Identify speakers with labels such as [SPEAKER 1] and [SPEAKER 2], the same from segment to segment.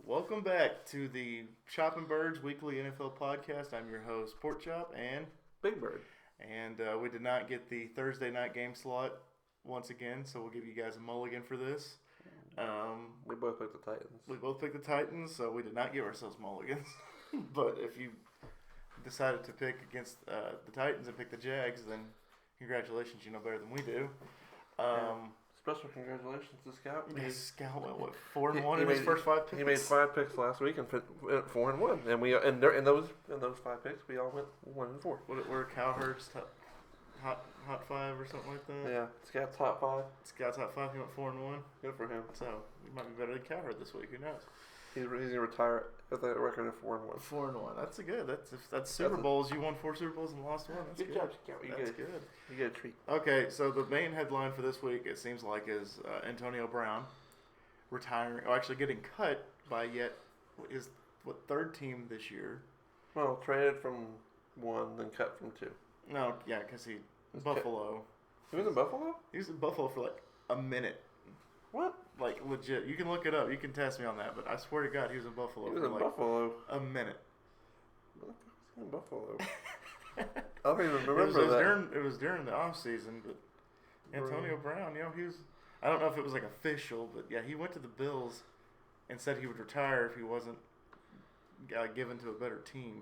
[SPEAKER 1] Welcome back to the Chopping Birds Weekly NFL Podcast. I'm your host, Pork Chop, and
[SPEAKER 2] Big Bird.
[SPEAKER 1] we did not get the Thursday night game slot once again, so we'll give you guys a mulligan for this.
[SPEAKER 2] We both picked the Titans.
[SPEAKER 1] We both picked the Titans, so we did not give ourselves mulligans. But if you decided to pick against the Titans and pick the Jags, then congratulations, you know better than we do.
[SPEAKER 2] Special congratulations to Scout.
[SPEAKER 1] Scout went 4-1 in his first 5 picks.
[SPEAKER 2] He made 5 picks last week and went 4-1, and we in those 5 picks we all went 1-4.
[SPEAKER 1] What were Cowherd's hot 5 or something like that?
[SPEAKER 2] Yeah, Scout's top 5.
[SPEAKER 1] Scout's hot 5. He went 4-1.
[SPEAKER 2] Good for him.
[SPEAKER 1] So he might be better than Cowherd this week. Who knows?
[SPEAKER 2] He's gonna retire with a record of 4-1.
[SPEAKER 1] 4-1. That's good. That's Super Bowls. You won 4 Super Bowls and lost 1. That's good.
[SPEAKER 2] Good job, Scout.
[SPEAKER 1] That's good.
[SPEAKER 2] You get a treat.
[SPEAKER 1] Okay, so the main headline for this week, it seems like, is Antonio Brown retiring, or actually getting cut by his third team this year.
[SPEAKER 2] Well, traded from 1, then cut from 2.
[SPEAKER 1] No, yeah, because Buffalo.
[SPEAKER 2] He was in Buffalo?
[SPEAKER 1] He was in Buffalo for like a minute.
[SPEAKER 2] What?
[SPEAKER 1] Like legit. You can look it up. You can test me on that, but I swear to God, he was in Buffalo
[SPEAKER 2] He was
[SPEAKER 1] for
[SPEAKER 2] in
[SPEAKER 1] like
[SPEAKER 2] Buffalo.
[SPEAKER 1] a minute.
[SPEAKER 2] What the fuck is he in Buffalo? I don't even remember that.
[SPEAKER 1] It was during the off season, but Antonio Brown, he was. I don't know if it was like official, but yeah, he went to the Bills and said he would retire if he wasn't given to a better team.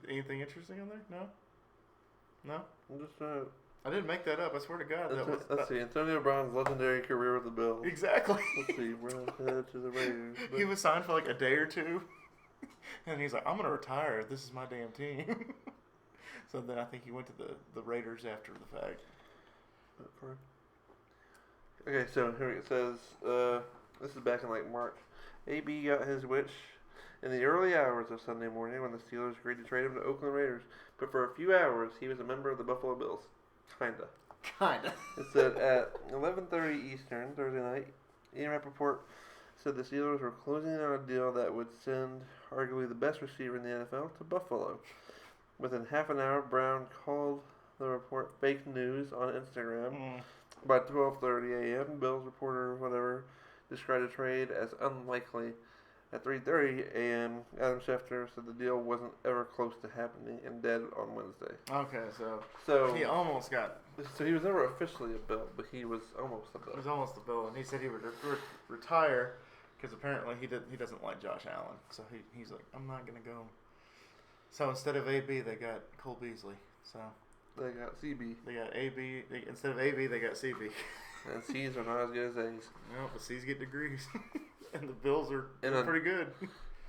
[SPEAKER 1] Anything interesting on there? No.
[SPEAKER 2] I'm just
[SPEAKER 1] I didn't make that up. I swear to God.
[SPEAKER 2] let's see. Antonio Brown's legendary career with the Bills.
[SPEAKER 1] Exactly.
[SPEAKER 2] Let's see. We're head to the Raiders.
[SPEAKER 1] He was signed for like a day or two, and he's like, "I'm gonna retire. This is my damn team." So then I think he went to the Raiders after the fact.
[SPEAKER 2] Okay, so here it says, this is back in like March. AB got his wish in the early hours of Sunday morning when the Steelers agreed to trade him to Oakland Raiders. But for a few hours, he was a member of the Buffalo Bills. Kinda. It said at 11:30 Eastern, Thursday night, Ian Rappaport said the Steelers were closing on a deal that would send arguably the best receiver in the NFL to Buffalo. Within half an hour, Brown called the report fake news on Instagram. By 12:30 a.m., Bills reporter described the trade as unlikely. At 3:30 a.m., Adam Schefter said the deal wasn't ever close to happening and dead on Wednesday.
[SPEAKER 1] Okay, so he almost got.
[SPEAKER 2] So he was never officially a Bill, but he was almost a Bill.
[SPEAKER 1] He was almost a Bill, and he said he would retire because apparently he doesn't like Josh Allen. So he's like, I'm not gonna go. So instead of AB, they got Cole Beasley. So
[SPEAKER 2] they got CB.
[SPEAKER 1] They got AB. Instead of AB, they got CB.
[SPEAKER 2] And C's are not as good as A's.
[SPEAKER 1] No, but C's get degrees. And the Bills are pretty good.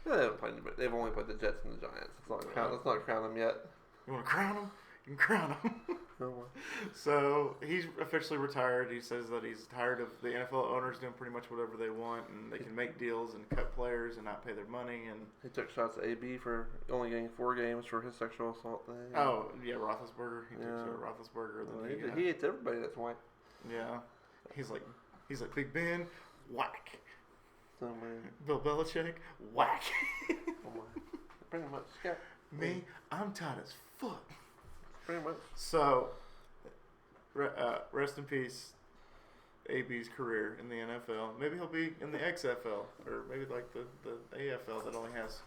[SPEAKER 2] Yeah, they've only played the Jets and the Giants. Let's not crown them yet.
[SPEAKER 1] You want to crown them? You can crown them. So he's officially retired. He says that he's tired of the NFL owners doing pretty much whatever they want, and they can make deals and cut players and not pay their money. And
[SPEAKER 2] he took shots at AB for only getting 4 games for his sexual assault thing.
[SPEAKER 1] Oh yeah, Roethlisberger. He took Roethlisberger.
[SPEAKER 2] He hates everybody that's white.
[SPEAKER 1] Yeah, he's like Big Ben, whack.
[SPEAKER 2] So man.
[SPEAKER 1] Bill Belichick, whack.
[SPEAKER 2] Pretty much. Yeah.
[SPEAKER 1] Me, I'm tired as fuck.
[SPEAKER 2] Pretty much.
[SPEAKER 1] So, rest in peace, AB's career in the NFL. Maybe he'll be in the XFL, or maybe like the AFL that only has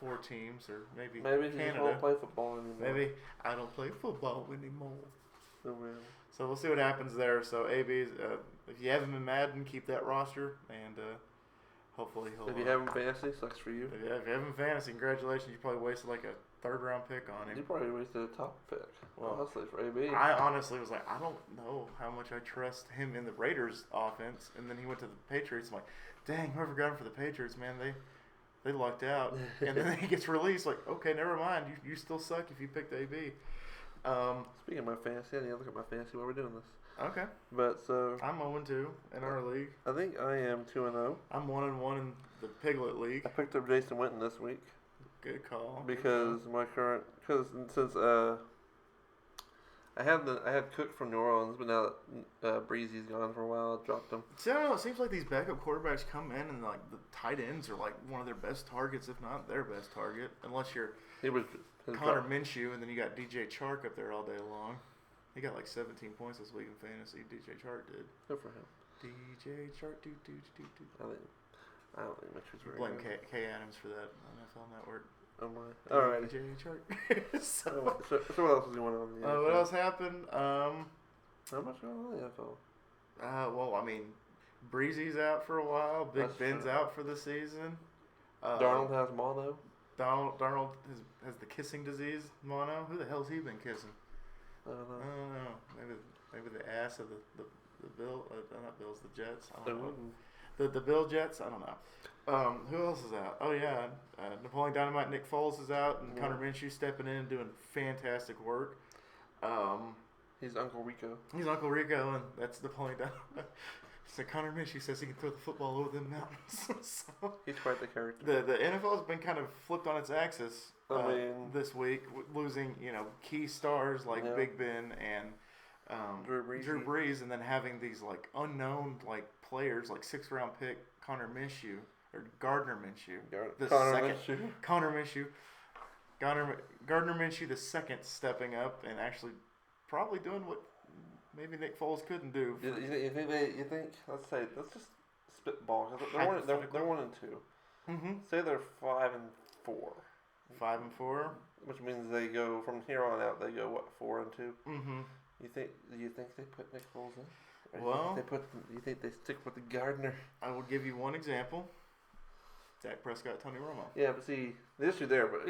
[SPEAKER 1] 4 teams, or maybe
[SPEAKER 2] he
[SPEAKER 1] Canada.
[SPEAKER 2] won't play football anymore.
[SPEAKER 1] Maybe I don't play football anymore.
[SPEAKER 2] So
[SPEAKER 1] we'll see what happens there. So AB's, if you have him in Madden, keep that roster, and hopefully he'll.
[SPEAKER 2] If you have him fantasy, sucks for you.
[SPEAKER 1] If you have him fantasy, congratulations. You probably wasted like a 3rd round pick on him.
[SPEAKER 2] You probably wasted a top pick. Well, honestly, for AB.
[SPEAKER 1] I honestly was like, I don't know how much I trust him in the Raiders offense. And then he went to the Patriots. I'm like, dang, whoever got him for the Patriots, man, they lucked out. And then he gets released. Like, okay, never mind. You still suck if you picked AB.
[SPEAKER 2] Speaking of my fantasy, I need to look at my fantasy while we're doing this.
[SPEAKER 1] Okay.
[SPEAKER 2] But so
[SPEAKER 1] I'm 0-2 in our league.
[SPEAKER 2] I think I am 2-0.
[SPEAKER 1] I'm 1-1 in the Piglet League.
[SPEAKER 2] I picked up Jason Witten this week.
[SPEAKER 1] Good call.
[SPEAKER 2] Because since I had Cook from New Orleans, but now that Breezy's gone for a while, I dropped him.
[SPEAKER 1] See, I don't know. It seems like these backup quarterbacks come in and like the tight ends are like one of their best targets, if not their best target, unless you're Connor Minshew, and then you got DJ Chark up there all day long. He got like 17 points this week in fantasy. DJ Chark did.
[SPEAKER 2] Good for him.
[SPEAKER 1] DJ Shark.
[SPEAKER 2] I don't think Mitch was very
[SPEAKER 1] Blame
[SPEAKER 2] good.
[SPEAKER 1] Kay Adams for that NFL Network.
[SPEAKER 2] Oh my. Alrighty.
[SPEAKER 1] DJ Shark.
[SPEAKER 2] So what else is going on in the NFL?
[SPEAKER 1] What else happened?
[SPEAKER 2] Not much going on in the NFL.
[SPEAKER 1] Well, I mean, Breezy's out for a while. Big
[SPEAKER 2] That's
[SPEAKER 1] Ben's
[SPEAKER 2] true.
[SPEAKER 1] out for the season.
[SPEAKER 2] Darnold has mono.
[SPEAKER 1] Darnold has the kissing disease, mono. Who the hell's he been kissing?
[SPEAKER 2] I don't
[SPEAKER 1] I
[SPEAKER 2] know.
[SPEAKER 1] don't know. Maybe the ass of the Bill, not Bills, the Jets. I
[SPEAKER 2] They
[SPEAKER 1] don't know.
[SPEAKER 2] wouldn't.
[SPEAKER 1] The Bill Jets. I don't know. Who else is out? Oh yeah, Napoleon Dynamite. Nick Foles is out, and Connor Minshew stepping in and doing fantastic work.
[SPEAKER 2] He's Uncle Rico.
[SPEAKER 1] He's Uncle Rico, and that's Napoleon Dynamite. So Connor Minshew says he can throw the football over the mountains. So
[SPEAKER 2] He's quite the character.
[SPEAKER 1] the NFL has been kind of flipped on its axis
[SPEAKER 2] I mean,
[SPEAKER 1] this week, losing key stars like
[SPEAKER 2] Yeah.
[SPEAKER 1] Big Ben and
[SPEAKER 2] Drew Brees.
[SPEAKER 1] and then having these like unknown like players like 6th round pick Connor Minshew or Gardner Minshew, the
[SPEAKER 2] Connor
[SPEAKER 1] second
[SPEAKER 2] Minshew.
[SPEAKER 1] Connor Minshew, Gardner Minshew the second stepping up and actually probably doing what maybe Nick Foles couldn't do.
[SPEAKER 2] You think? Let's just spitball. 'Cause they're 1 and 2.
[SPEAKER 1] Mm-hmm.
[SPEAKER 2] Say they're 5 and 4.
[SPEAKER 1] 5 and 4.
[SPEAKER 2] Which means they go from here on out. They go what 4 and 2.
[SPEAKER 1] Mm-hmm.
[SPEAKER 2] Do you think they put Nick Foles in? Or
[SPEAKER 1] Well,
[SPEAKER 2] you think they stick with the Gardner?
[SPEAKER 1] I will give you one example. Dak Prescott, Tony Romo.
[SPEAKER 2] Yeah, but see the issue there. But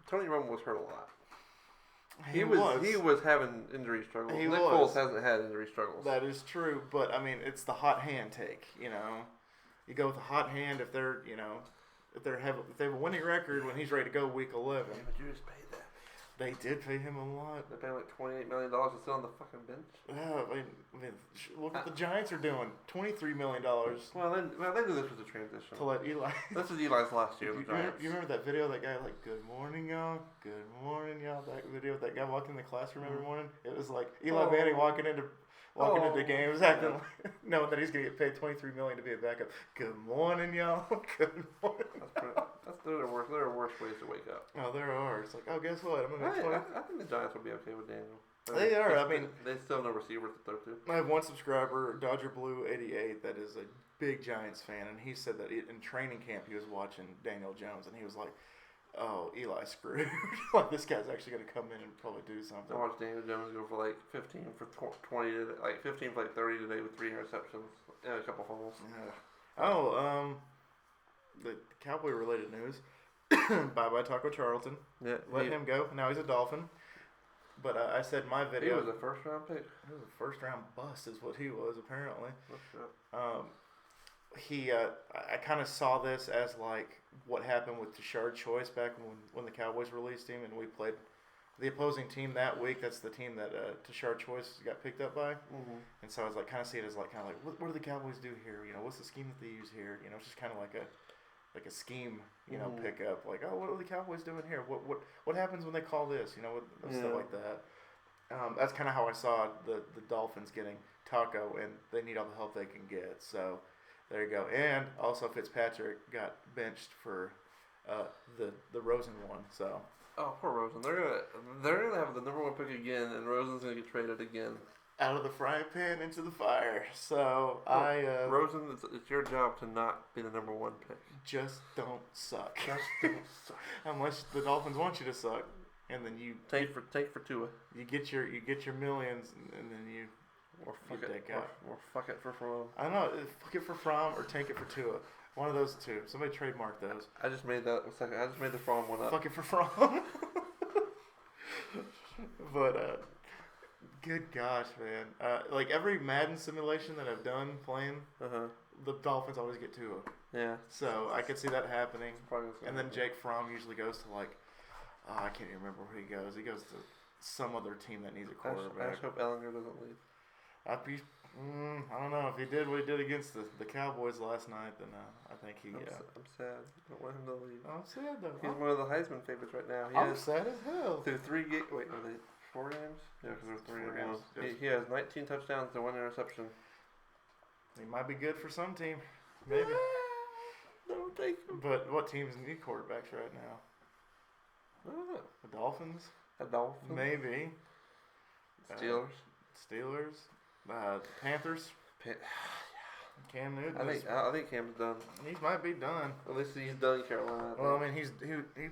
[SPEAKER 2] Tony Romo was hurt a lot. He was having injury struggles.
[SPEAKER 1] He
[SPEAKER 2] Nick
[SPEAKER 1] was.
[SPEAKER 2] Foles hasn't had injury struggles.
[SPEAKER 1] That is true, but I mean, it's the hot hand take. You go with a hot hand if they're if they have a winning record when he's ready to go week 11.
[SPEAKER 2] Yeah, but you just paid that.
[SPEAKER 1] They did pay him a lot.
[SPEAKER 2] They paid him like $28 million to sit on the fucking bench.
[SPEAKER 1] Yeah, I mean, look what the Giants are doing. $23 million
[SPEAKER 2] Well, they knew this was a transition.
[SPEAKER 1] to let Eli.
[SPEAKER 2] This was Eli's last year.
[SPEAKER 1] You
[SPEAKER 2] with the Giants.
[SPEAKER 1] remember that video of that guy like, "Good morning, y'all. Good morning, y'all." That video of that guy walking in the classroom every morning. It was like Eli Manning walking into games, acting like, knowing that he's gonna get paid $23 million to be a backup. Good morning, y'all. Good morning.
[SPEAKER 2] There are worse ways to wake up.
[SPEAKER 1] Oh, there are. It's like, oh, guess what? I'm gonna get 20.
[SPEAKER 2] I think the Giants will be okay with Daniel.
[SPEAKER 1] They are. I mean,
[SPEAKER 2] they still have no receivers to throw to.
[SPEAKER 1] I have one subscriber, Dodger Blue 88, that is a big Giants fan, and he said that in training camp he was watching Daniel Jones, and he was like, "Oh, Eli screwed. Like this guy's actually gonna come in and probably do something."
[SPEAKER 2] I watched Daniel Jones go for like 15 for 20, like 15 for like 30 today with 3 interceptions and a couple fumbles.
[SPEAKER 1] Yeah. Oh, the Cowboy-related news. Bye-bye Taco Charlton.
[SPEAKER 2] Yeah,
[SPEAKER 1] Let him go. Now he's a Dolphin. But I said in my
[SPEAKER 2] he
[SPEAKER 1] video.
[SPEAKER 2] was a first round pick.
[SPEAKER 1] He was a first-round bust, is what he was apparently.
[SPEAKER 2] What's
[SPEAKER 1] I kind of saw this as like what happened with Tashard Choice back when the Cowboys released him and we played the opposing team that week. That's the team that Tashard Choice got picked up by.
[SPEAKER 2] Mm-hmm.
[SPEAKER 1] And so I was like, kind of see it as like what do the Cowboys do here? What's the scheme that they use here? It's just kind of like a scheme, pickup. Like, oh, what are the Cowboys doing here? What happens when they call this? Stuff like that. That's kind of how I saw the Dolphins getting Taco, and they need all the help they can get. So there you go. And also Fitzpatrick got benched for the Rosen one. So
[SPEAKER 2] poor Rosen. They're gonna have the number 1 pick again, and Rosen's gonna get traded again.
[SPEAKER 1] out of the frying pan into the fire. So
[SPEAKER 2] Rosen, it's your job to not be the number 1 pick.
[SPEAKER 1] Just don't suck.
[SPEAKER 2] Just don't suck.
[SPEAKER 1] Unless the Dolphins want you to suck, and then you
[SPEAKER 2] Tank for Tua.
[SPEAKER 1] you get your millions, and then you
[SPEAKER 2] Fuck
[SPEAKER 1] that
[SPEAKER 2] it.
[SPEAKER 1] guy.
[SPEAKER 2] Or fuck it for Fromm.
[SPEAKER 1] I don't know. Fuck it for Fromm or take it for Tua. One of those two. Somebody trademark those.
[SPEAKER 2] I just made that. I just made the Fromm one up.
[SPEAKER 1] Fuck it for Fromm. But good gosh, man. Like every Madden simulation that I've done playing, the Dolphins always get Tua.
[SPEAKER 2] Yeah.
[SPEAKER 1] So I could see that happening.
[SPEAKER 2] Probably what's
[SPEAKER 1] And
[SPEAKER 2] gonna
[SPEAKER 1] then Jake Fromm usually goes to like, I can't even remember where he goes. He goes to some other team that needs a
[SPEAKER 2] happen. I
[SPEAKER 1] quarterback.
[SPEAKER 2] just hope Ellinger doesn't leave.
[SPEAKER 1] I don't know. If he did what he did against the Cowboys last night, then I think he.
[SPEAKER 2] I'm sad. I don't want him to leave.
[SPEAKER 1] I'm sad though.
[SPEAKER 2] He's one of the Heisman favorites right now.
[SPEAKER 1] I'm sad as hell.
[SPEAKER 2] Through 3 games. Wait, are they 4 games? Yeah, because there's 3
[SPEAKER 1] 4
[SPEAKER 2] games.
[SPEAKER 1] games.
[SPEAKER 2] He has 19 touchdowns and 1 interception.
[SPEAKER 1] He might be good for some team, maybe.
[SPEAKER 2] Don't take him.
[SPEAKER 1] But what teams need quarterbacks right now?
[SPEAKER 2] I don't know.
[SPEAKER 1] The Dolphins,
[SPEAKER 2] A Dolphin.
[SPEAKER 1] maybe.
[SPEAKER 2] Steelers.
[SPEAKER 1] Steelers, Panthers. Cam Newton.
[SPEAKER 2] I think Cam's done.
[SPEAKER 1] He might be done.
[SPEAKER 2] At least he's done Carolina.
[SPEAKER 1] Well, I mean, he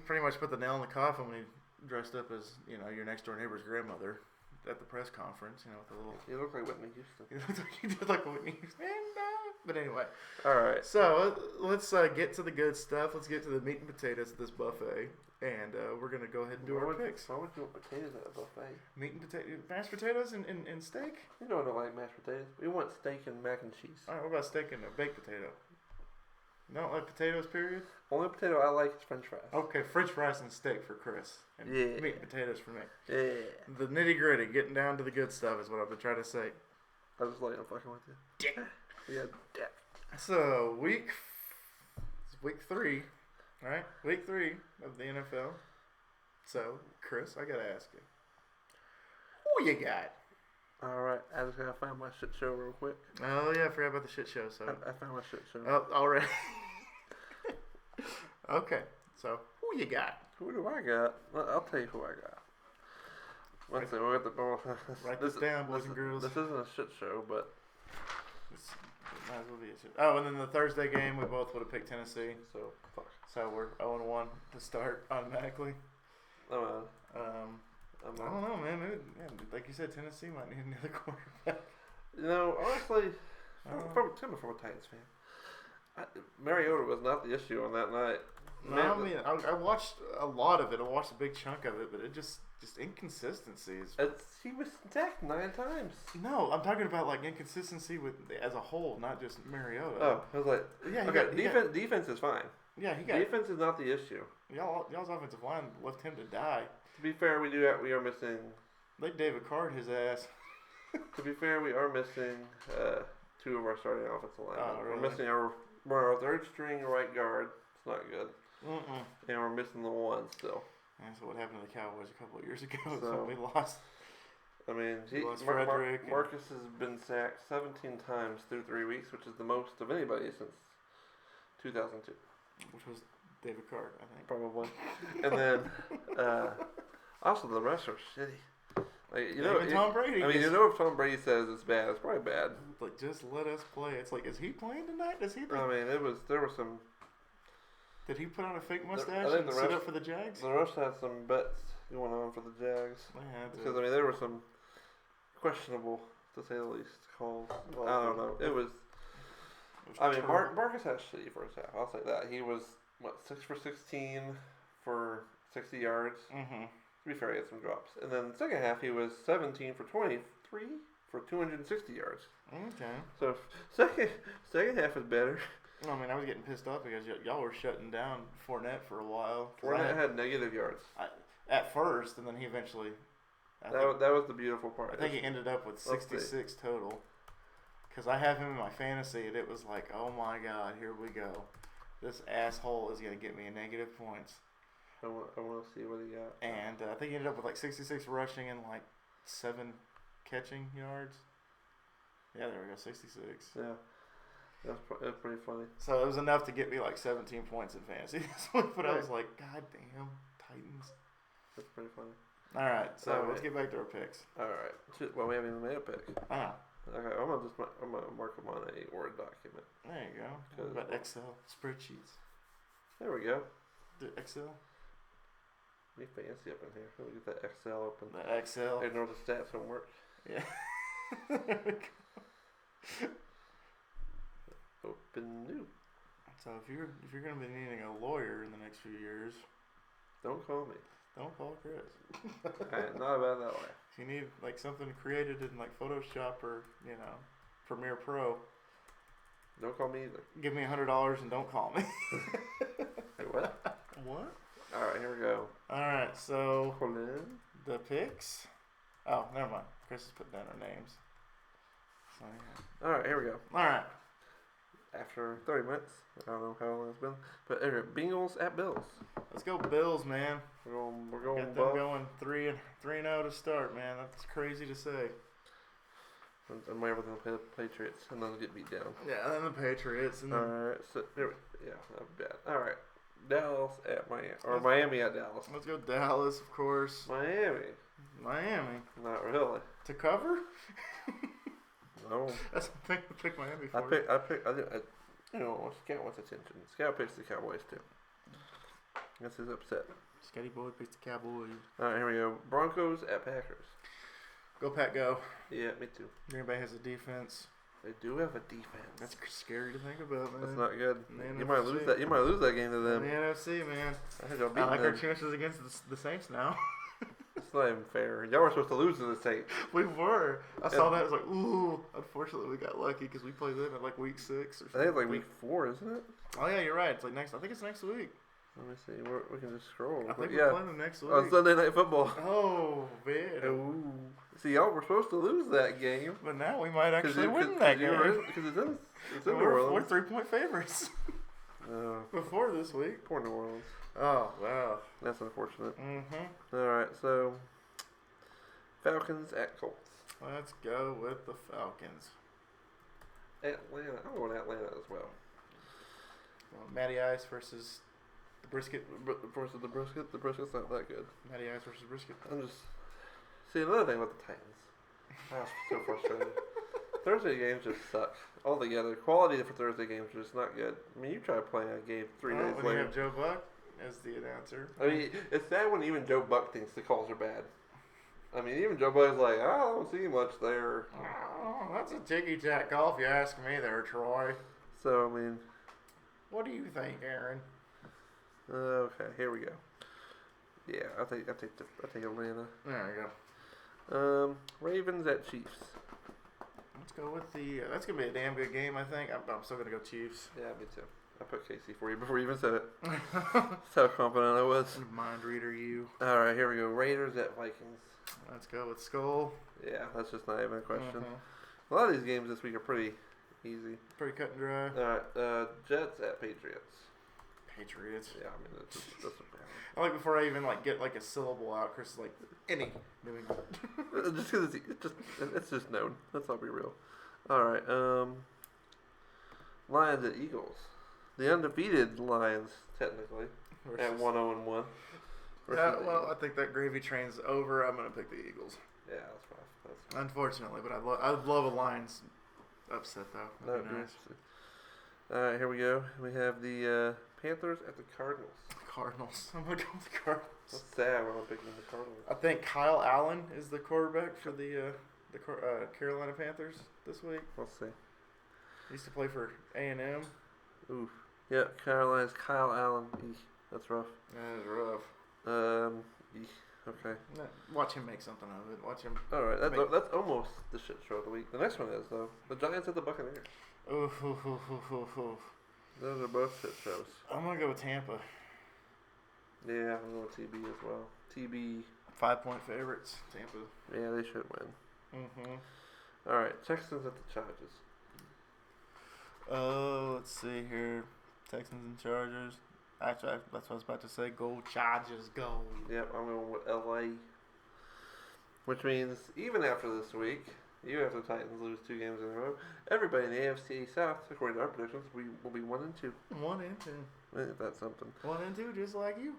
[SPEAKER 1] pretty much put the nail in the coffin when he dressed up as your next door neighbor's grandmother at the press conference. With the little.
[SPEAKER 2] He looked like Whitney Houston.
[SPEAKER 1] He did like Whitney Houston. But anyway.
[SPEAKER 2] All right.
[SPEAKER 1] So let's get to the good stuff. Let's get to the meat and potatoes of this buffet, and we're gonna go ahead and do our picks.
[SPEAKER 2] Why would you want potatoes at a buffet?
[SPEAKER 1] Meat and potato, mashed potatoes and steak.
[SPEAKER 2] You know I don't like mashed potatoes. We want steak and mac and cheese.
[SPEAKER 1] All right, what about steak and a baked potato? You don't like potatoes, period?
[SPEAKER 2] Only potato I like is French fries.
[SPEAKER 1] Okay, French fries and steak for Chris, and meat and potatoes for me.
[SPEAKER 2] Yeah.
[SPEAKER 1] The nitty gritty, getting down to the good stuff is what I've been trying to say.
[SPEAKER 2] I was like, I'm fucking with you.
[SPEAKER 1] Dick.
[SPEAKER 2] Yeah, dick.
[SPEAKER 1] So week 3, right? Week 3 of the NFL. So Chris, I gotta ask you, who you got?
[SPEAKER 2] All right, I just gotta find my shit show real quick.
[SPEAKER 1] Oh yeah, I forgot about the shit show. So
[SPEAKER 2] I found my shit show.
[SPEAKER 1] Oh, already. Okay, so who you got?
[SPEAKER 2] Who do I got? Well, I'll tell you who I got. Let's see. We'll get the.
[SPEAKER 1] Write this down, boys and girls.
[SPEAKER 2] This isn't a shit show, but.
[SPEAKER 1] It might as well be a shit. Oh, and then the Thursday game, we both would have picked Tennessee.
[SPEAKER 2] So fuck.
[SPEAKER 1] So we're 0-1 to start automatically.
[SPEAKER 2] Oh,
[SPEAKER 1] I don't know, man. Maybe, like you said, Tennessee might need another quarterback.
[SPEAKER 2] Honestly, from a Titans fan, Mariota was not the issue on that night.
[SPEAKER 1] No, I mean, I watched a lot of it. I watched a big chunk of it, but it just inconsistencies.
[SPEAKER 2] He was sacked 9 times.
[SPEAKER 1] No, I'm talking about like inconsistency with as a whole, not just Mariota.
[SPEAKER 2] Oh, I was like,
[SPEAKER 1] yeah,
[SPEAKER 2] okay, defense is fine.
[SPEAKER 1] Yeah,
[SPEAKER 2] defense is not the issue.
[SPEAKER 1] Y'all's offensive line left him to die.
[SPEAKER 2] To be fair, we are missing.
[SPEAKER 1] They David Card his ass.
[SPEAKER 2] To be fair, we are missing 2 of our starting offensive linemen.
[SPEAKER 1] Oh, really?
[SPEAKER 2] We're missing our third string right guard. It's not good.
[SPEAKER 1] Mm-mm.
[SPEAKER 2] And we're missing the one still.
[SPEAKER 1] That's what happened to the Cowboys a couple of years ago. So
[SPEAKER 2] So-
[SPEAKER 1] we lost.
[SPEAKER 2] I mean,
[SPEAKER 1] Frederick
[SPEAKER 2] Marcus has been sacked 17 times through 3 weeks, which is the most of anybody since 2002.
[SPEAKER 1] Which was David Card, I think.
[SPEAKER 2] Probably. And then, also the rest are shitty. Like,
[SPEAKER 1] Even Tom Brady.
[SPEAKER 2] I mean, if Tom Brady says it's bad, it's probably bad.
[SPEAKER 1] Like, just let us play. It's like, is he playing tonight? Does he?
[SPEAKER 2] I mean, there was some.
[SPEAKER 1] Did he put on a fake mustache
[SPEAKER 2] think
[SPEAKER 1] and
[SPEAKER 2] the
[SPEAKER 1] sit
[SPEAKER 2] refs-
[SPEAKER 1] up for the Jags?
[SPEAKER 2] The refs had some bets going on for the Jags.
[SPEAKER 1] They had to.
[SPEAKER 2] Because, I mean, there were some questionable, to say the least, calls.
[SPEAKER 1] Well,
[SPEAKER 2] I don't know. It was. I mean, Marcus had a shitty first half. I'll say that. He was, 6 for 16 for 60 yards.
[SPEAKER 1] Mm-hmm.
[SPEAKER 2] To be fair, he had some drops. And then the second half, he was 17 for 23 for 260 yards.
[SPEAKER 1] Okay.
[SPEAKER 2] So, second half is better.
[SPEAKER 1] I mean, I was getting pissed off because y'all were shutting down Fournette for a while.
[SPEAKER 2] Fournette had negative yards.
[SPEAKER 1] At first, and then he eventually.
[SPEAKER 2] That was the beautiful part.
[SPEAKER 1] I think he ended up with 66 total. Because I have him in my fantasy, and it was like, oh my god, here we go. This asshole is going to get me in negative points.
[SPEAKER 2] I want to see what he got.
[SPEAKER 1] And I think he ended up with like 66 rushing and like 7 catching yards. Yeah, there we go, 66.
[SPEAKER 2] Yeah, that's pretty funny.
[SPEAKER 1] So it was enough to get me like 17 points in fantasy this week, but I was like, god damn, Titans.
[SPEAKER 2] That's pretty funny.
[SPEAKER 1] All right, so
[SPEAKER 2] All right.
[SPEAKER 1] let's get back to our picks.
[SPEAKER 2] All right. Well, we haven't even made a pick. Okay, I'm gonna mark them on a Word document.
[SPEAKER 1] There you go. What about Excel spreadsheets?
[SPEAKER 2] There we go.
[SPEAKER 1] The Excel.
[SPEAKER 2] Be fancy up in here. Let me get that Excel open.
[SPEAKER 1] The Excel.
[SPEAKER 2] Ignore the stats homework.
[SPEAKER 1] Yeah.
[SPEAKER 2] Open new.
[SPEAKER 1] So if you're gonna be needing a lawyer in the next few years,
[SPEAKER 2] Don't call me.
[SPEAKER 1] don't call Chris.
[SPEAKER 2] Not about that way.
[SPEAKER 1] If you need like something created in like Photoshop or Premiere Pro,
[SPEAKER 2] Don't call me either.
[SPEAKER 1] give me $100 and don't call me.
[SPEAKER 2] Hey, what?
[SPEAKER 1] What?
[SPEAKER 2] All right, here we go.
[SPEAKER 1] All right, so
[SPEAKER 2] Hold in.
[SPEAKER 1] the picks. Oh, never mind. Chris has put down our names. So yeah.
[SPEAKER 2] All right, here we go.
[SPEAKER 1] All right.
[SPEAKER 2] After 30 minutes, I don't know how long it's been, but anyway, Bengals at Bills.
[SPEAKER 1] Let's go Bills, man.
[SPEAKER 2] We're going
[SPEAKER 1] Got them
[SPEAKER 2] above.
[SPEAKER 1] going 3-0 to start, man. That's crazy to say.
[SPEAKER 2] I'm waiting for them to play the Patriots and then get beat down.
[SPEAKER 1] Yeah, and the Patriots. And
[SPEAKER 2] All right, so yeah, not bad. All right, Dallas at Miami, or Miami at Dallas.
[SPEAKER 1] let's go Dallas, of course.
[SPEAKER 2] Miami,
[SPEAKER 1] Miami
[SPEAKER 2] not really.
[SPEAKER 1] to cover.
[SPEAKER 2] No.
[SPEAKER 1] That's the thing I picked Miami for.
[SPEAKER 2] You know, Scout wants attention. Scout picks the Cowboys too. That's his upset.
[SPEAKER 1] Scotty Boy picks the Cowboys.
[SPEAKER 2] All right, here we go. Broncos at Packers.
[SPEAKER 1] Go Pack, go.
[SPEAKER 2] Yeah, me too.
[SPEAKER 1] Green Bay has a defense.
[SPEAKER 2] They do have a defense.
[SPEAKER 1] That's scary to think about, man.
[SPEAKER 2] That's not good.
[SPEAKER 1] Man,
[SPEAKER 2] You might lose that. You might lose that game to
[SPEAKER 1] In
[SPEAKER 2] them.
[SPEAKER 1] the NFC, man.
[SPEAKER 2] I think y'all beat
[SPEAKER 1] I like our
[SPEAKER 2] them.
[SPEAKER 1] chances against the Saints now.
[SPEAKER 2] It's not even fair. Y'all were supposed to lose to the Saints.
[SPEAKER 1] We were. I saw that. I was like, ooh. Unfortunately, we got lucky because we played them at like week 6 or something.
[SPEAKER 2] I think it's like week 4, isn't it?
[SPEAKER 1] Oh yeah, you're right. It's like next. I think it's next week.
[SPEAKER 2] Let me see. We can just scroll.
[SPEAKER 1] I think
[SPEAKER 2] yeah.
[SPEAKER 1] we're playing them next week.
[SPEAKER 2] On Sunday Night Football.
[SPEAKER 1] Oh man.
[SPEAKER 2] Ooh. See, y'all were supposed to lose that game.
[SPEAKER 1] But now we might actually win that game.
[SPEAKER 2] Because it's in New
[SPEAKER 1] We're
[SPEAKER 2] Orleans.
[SPEAKER 1] 3-point favorites before this week.
[SPEAKER 2] Poor New Orleans.
[SPEAKER 1] Oh wow.
[SPEAKER 2] That's unfortunate.
[SPEAKER 1] Mm-hmm.
[SPEAKER 2] All right, so Falcons at Colts.
[SPEAKER 1] Let's go with the Falcons.
[SPEAKER 2] Atlanta. I'm going Atlanta as well.
[SPEAKER 1] Matty Ice versus the Brisket.
[SPEAKER 2] Versus the Brisket. The Brisket's not that good.
[SPEAKER 1] Matty Ice versus Brisket.
[SPEAKER 2] I'm just... See, another thing about the Titans. I was so frustrated. Thursday games just suck altogether. Quality for Thursday games is just not good. I mean, you try playing a game 3 days
[SPEAKER 1] when
[SPEAKER 2] later.
[SPEAKER 1] you have Joe Buck as the announcer.
[SPEAKER 2] I mean, it's sad when even Joe Buck thinks the calls are bad. I mean, even Joe Buck's like, I don't see much there.
[SPEAKER 1] Oh, that's a ticky-tack call if you ask me there, Troy.
[SPEAKER 2] So, I mean...
[SPEAKER 1] What do you think, Aaron?
[SPEAKER 2] Okay, here we go. Yeah, I think Atlanta.
[SPEAKER 1] There we go.
[SPEAKER 2] Ravens at Chiefs.
[SPEAKER 1] Let's go with the. That's gonna be a damn good game, I think. I'm still gonna go Chiefs.
[SPEAKER 2] Yeah, me too. I put KC for you before you even said it. That's how confident I was.
[SPEAKER 1] Mind reader, you.
[SPEAKER 2] All right, here we go. Raiders at Vikings.
[SPEAKER 1] Let's go with Skull.
[SPEAKER 2] Yeah, that's just not even a question.
[SPEAKER 1] Mm-hmm.
[SPEAKER 2] A lot of these games this week are pretty easy.
[SPEAKER 1] Pretty cut and dry.
[SPEAKER 2] All right, Jets at Patriots.
[SPEAKER 1] Patriots.
[SPEAKER 2] Yeah, I mean that's a bad
[SPEAKER 1] I like before I even like get like a syllable out. Chris is like any New England.
[SPEAKER 2] one. Just because it's just known. Let's not be real. All right, Lions at Eagles. The undefeated Lions, technically, at 1-0-1.
[SPEAKER 1] Yeah, well, I think that gravy train's over. I'm gonna pick the Eagles.
[SPEAKER 2] Yeah, that's fine.
[SPEAKER 1] Unfortunately, but I'd love a Lions upset though. That'd be nice.
[SPEAKER 2] All right, here we go. We have the Panthers at the Cardinals.
[SPEAKER 1] Cardinals. I'm gonna go with the Cardinals.
[SPEAKER 2] That's sad when I'm picking the Cardinals.
[SPEAKER 1] I think Kyle Allen is the quarterback for the Carolina Panthers this week.
[SPEAKER 2] We'll see.
[SPEAKER 1] He used to play for A&M.
[SPEAKER 2] Oof. Yeah, Carolina's Kyle Allen. Eek, that's rough.
[SPEAKER 1] That is rough.
[SPEAKER 2] Eek, okay.
[SPEAKER 1] Watch him make something of it. Watch him.
[SPEAKER 2] All right, that's almost the shit show of the week. The next one is though the Giants at the Buccaneers.
[SPEAKER 1] Oof.
[SPEAKER 2] Those are both shit shows.
[SPEAKER 1] I'm gonna go with Tampa.
[SPEAKER 2] Yeah, I'm going with TB as well. TB.
[SPEAKER 1] 5-point favorites. Tampa.
[SPEAKER 2] Yeah, they should win.
[SPEAKER 1] Mm-hmm.
[SPEAKER 2] All right, Texans at the Chargers.
[SPEAKER 1] Let's see here. Texans and Chargers. Actually, that's what I was about to say. Go Chargers, go.
[SPEAKER 2] Yep, I'm going with LA. Which means even after this week, even after the Titans lose 2 games in a row, everybody in the AFC South, according to our predictions, will be 1-2.
[SPEAKER 1] 1 and 2.
[SPEAKER 2] Ain't that something?
[SPEAKER 1] 1 and 2, just like you.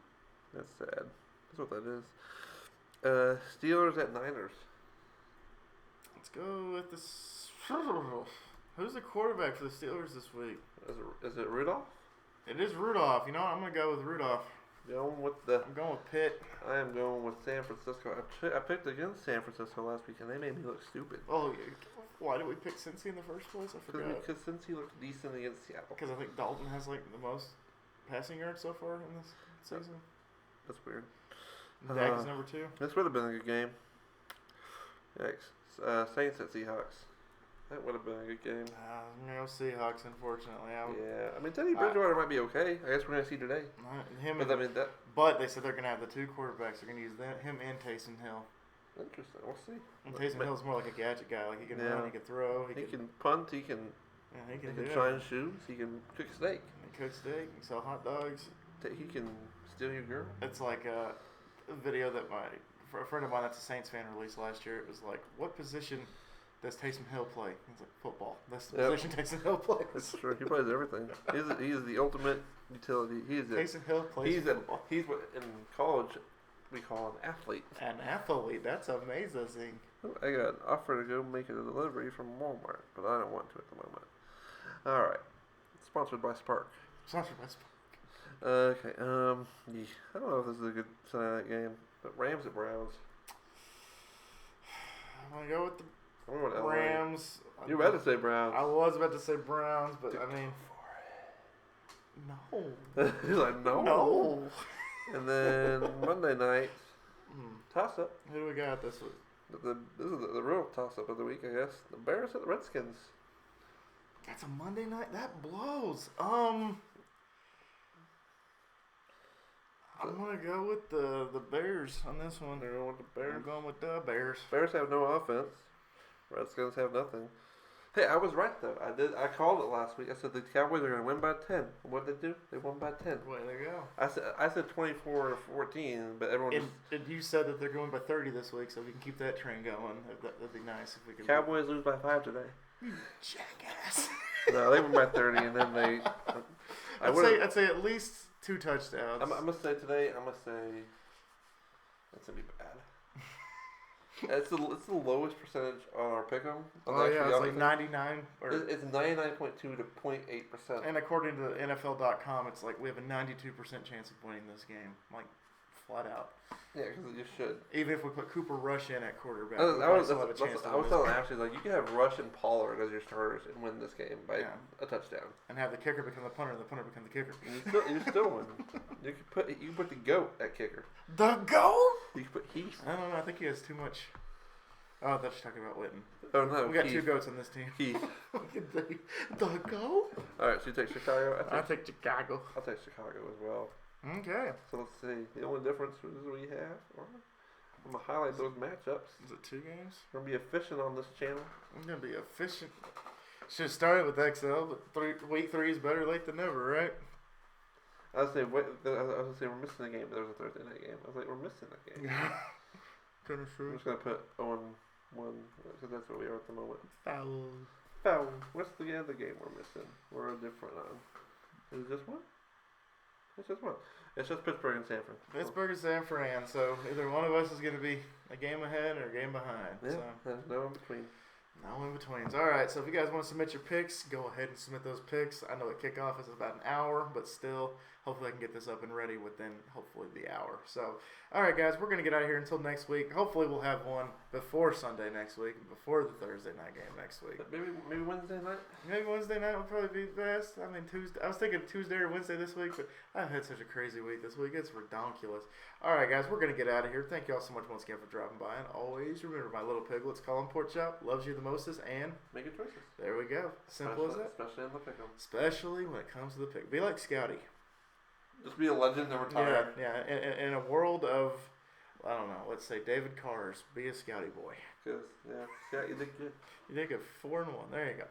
[SPEAKER 2] That's sad. That's what that is. Steelers at Niners.
[SPEAKER 1] Let's go with the. Who's the quarterback for the Steelers this week?
[SPEAKER 2] Is it Rudolph?
[SPEAKER 1] It is Rudolph. You know what? I'm gonna go with Rudolph.
[SPEAKER 2] Going with the.
[SPEAKER 1] I'm going with Pitt.
[SPEAKER 2] I am going with San Francisco. I picked against San Francisco last week, and they made me look stupid.
[SPEAKER 1] Oh, why did we pick Cincy in the first place? I forgot.
[SPEAKER 2] Because since he looked decent against Seattle.
[SPEAKER 1] Because I think Dalton has like the most passing yards so far in this season.
[SPEAKER 2] That's weird.
[SPEAKER 1] Dak is number 2.
[SPEAKER 2] This would have been a good game. Yikes. Saints at Seahawks. That would have been a good game.
[SPEAKER 1] No Seahawks, unfortunately.
[SPEAKER 2] Yeah, I mean Teddy Bridgewater might be okay. I guess we're gonna see today.
[SPEAKER 1] But they said they're gonna have the 2 quarterbacks. They're gonna use him and Taysom Hill.
[SPEAKER 2] Interesting. We'll see.
[SPEAKER 1] And Taysom Hill's more like a gadget guy. Like he can run, he can throw,
[SPEAKER 2] he can punt, he can shine shoes, he can cook steak.
[SPEAKER 1] He can cook steak, he can sell hot dogs.
[SPEAKER 2] He can steal your girl.
[SPEAKER 1] It's like a video that a friend of mine that's a Saints fan released last year. It was like, what position does Taysom Hill play? He's like, football. That's the position Taysom Hill plays.
[SPEAKER 2] That's true. He plays everything. He is the ultimate utility.
[SPEAKER 1] Taysom Hill plays football.
[SPEAKER 2] He's what in college we call an athlete.
[SPEAKER 1] An athlete. That's amazing.
[SPEAKER 2] I got an offer to go make a delivery from Walmart, but I don't want to at the moment. All right. Sponsored by Spark.
[SPEAKER 1] Sponsored by Spark.
[SPEAKER 2] Okay. Yeah, I don't know if this is a good Sunday night game, but Rams at Browns.
[SPEAKER 1] I'm gonna go with the
[SPEAKER 2] I'm going LA.
[SPEAKER 1] Rams.
[SPEAKER 2] You were about to say Browns.
[SPEAKER 1] I was about to say Browns, but I mean, no.
[SPEAKER 2] He's like, no.
[SPEAKER 1] No.
[SPEAKER 2] And then Monday night, toss up.
[SPEAKER 1] Who do we got this week?
[SPEAKER 2] This is the real toss up of the week, I guess. The Bears at the Redskins.
[SPEAKER 1] That's a Monday night. That blows. I'm gonna go with the Bears on this one.
[SPEAKER 2] They're going with the Bears.
[SPEAKER 1] I'm going with the Bears.
[SPEAKER 2] Bears have no offense. Redskins have nothing. Hey, I was right though. I called it last week. I said the Cowboys are going to win by 10. And what did they do? They won by 10.
[SPEAKER 1] Way to go.
[SPEAKER 2] I said 24-14, but everyone just
[SPEAKER 1] And you said that they're going by 30 this week, so we can keep that train going. That'd be nice if we could.
[SPEAKER 2] Cowboys lose by 5 today.
[SPEAKER 1] Jackass.
[SPEAKER 2] No, they won by 30, and then they.
[SPEAKER 1] I'd say at least 2 touchdowns.
[SPEAKER 2] I'm gonna say today. I'm gonna say that's gonna be bad. It's the lowest percentage on our pick'em.
[SPEAKER 1] Oh yeah, it's like 99 or
[SPEAKER 2] it's 99.2 to 0.8%.
[SPEAKER 1] And according to NFL.com, it's like we have a 92% chance of winning this game, like flat out.
[SPEAKER 2] Yeah, because you should.
[SPEAKER 1] Even if we put Cooper Rush in at quarterback,
[SPEAKER 2] I was
[SPEAKER 1] telling
[SPEAKER 2] Ashley, like, you can have Rush and Pollard as your starters and win this game by a touchdown.
[SPEAKER 1] And have the kicker become the punter and the punter become the kicker.
[SPEAKER 2] You still win. You can put the GOAT at kicker.
[SPEAKER 1] The GOAT?
[SPEAKER 2] You can put Heath.
[SPEAKER 1] I don't know. I think he has too much. Oh, that's talking about Witten.
[SPEAKER 2] Oh no,
[SPEAKER 1] we got 2 goats on this team.
[SPEAKER 2] Heath.
[SPEAKER 1] the GOAT?
[SPEAKER 2] All right, so you take Chicago.
[SPEAKER 1] I take Chicago.
[SPEAKER 2] I'll take Chicago as well.
[SPEAKER 1] Okay.
[SPEAKER 2] So let's see. The only difference is we have. I'm gonna highlight those matchups.
[SPEAKER 1] Is it 2 games?
[SPEAKER 2] We're gonna be efficient on this channel.
[SPEAKER 1] I'm gonna be efficient. Should have started with XL, but week 3 is better late than never, right?
[SPEAKER 2] I was gonna say we're missing a game, but there was a Thursday night game. I was like, we're missing a game.
[SPEAKER 1] Kind of true.
[SPEAKER 2] I'm just gonna put on 1 because that's where we are at the moment.
[SPEAKER 1] Foul.
[SPEAKER 2] What's the other game we're missing? We're a different on. Is it just one? It's just one. It's just Pittsburgh and San Fran.
[SPEAKER 1] Pittsburgh and San Fran. So either one of us is going to be a game ahead or a game behind.
[SPEAKER 2] Yeah,
[SPEAKER 1] so.
[SPEAKER 2] there's no in between.
[SPEAKER 1] No in-betweens. All right, so if you guys want to submit your picks, go ahead and submit those picks. I know at kickoff is about an hour, but still, hopefully I can get this up and ready within, hopefully, the hour. So, all right, guys, we're going to get out of here until next week. Hopefully we'll have one before Sunday next week, before the Thursday night game next week.
[SPEAKER 2] Maybe Wednesday night?
[SPEAKER 1] Maybe Wednesday night would probably be best. I mean, Tuesday. I was thinking Tuesday or Wednesday this week, but I've had such a crazy week this week. It's redonkulous. All right, guys, we're going to get out of here. Thank you all so much once again for dropping by. And always remember, my little piglets, Colin Pork Chop loves you the mostest, and
[SPEAKER 2] make good choices.
[SPEAKER 1] There we go. Simple as that.
[SPEAKER 2] Especially in the pick'em.
[SPEAKER 1] Especially when it comes to the pick. Be like Scouty.
[SPEAKER 2] Just be a legend and retire.
[SPEAKER 1] Yeah. In a world of, I don't know, let's say David Carr's, be a Scouty boy.
[SPEAKER 2] Because, you did good.
[SPEAKER 1] You did good. 4-1. There you go.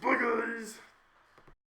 [SPEAKER 1] Bye, guys.